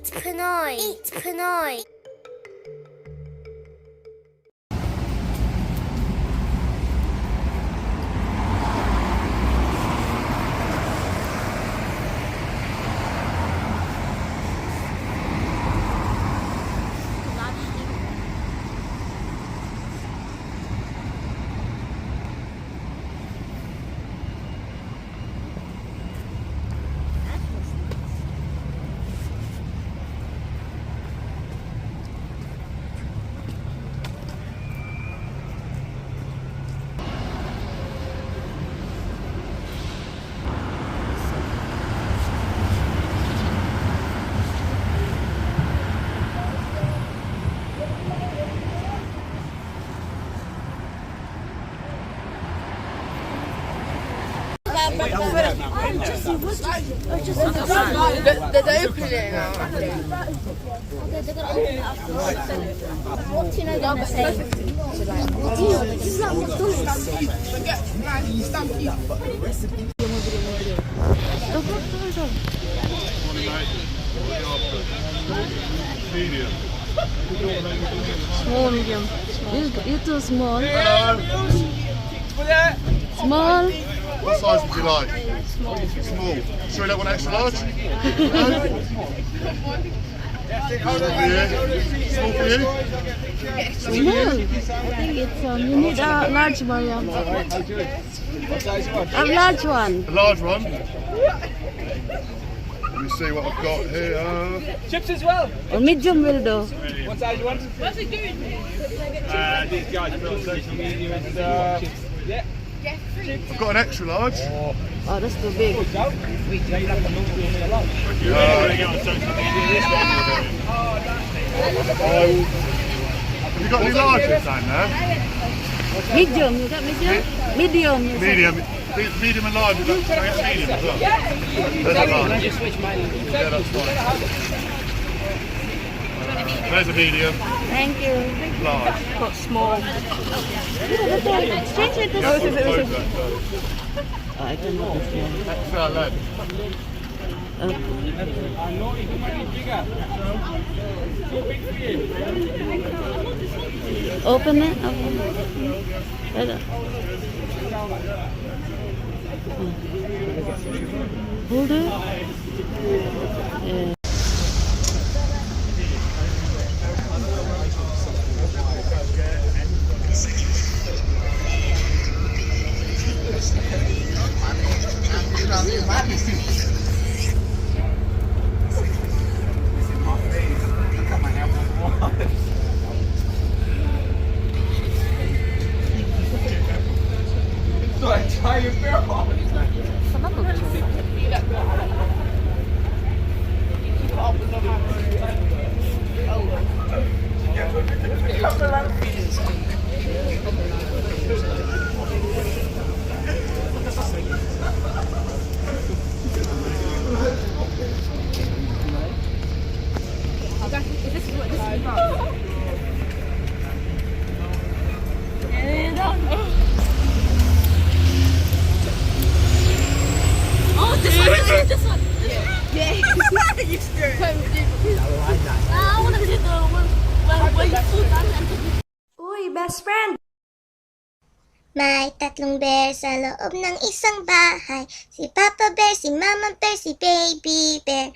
Eat Pinoy. Eat Pinoy. De opening now. Medium. Small, medium. You too small. Hello. Small. What size would you like? Small. Small. Should we have one extra large? No? Small for you? Small. I think it's you need a large one. Yeah. A large one. A large one? Let me see what I've got here. Chips as well. Or medium will do. What size you want? What's he doing? These guys put on social media and yeah. I've got an extra large. Oh, that's too big. Have you got any larges down there? Medium. You got medium? Medium. You said. Medium. Medium and large. Can I get medium as well? There's a large. Yeah, that's fine. There's a medium. Thank you. Large. Got small. Change it. Yeah, I don't know this one. extra lead. Open it. Open it. Hold it. Yeah. This one. Yeah. I want to do the Uy, best friend! May tatlong bear sa loob ng isang bahay. Si Papa Bear, si Mama Bear, si Baby Bear.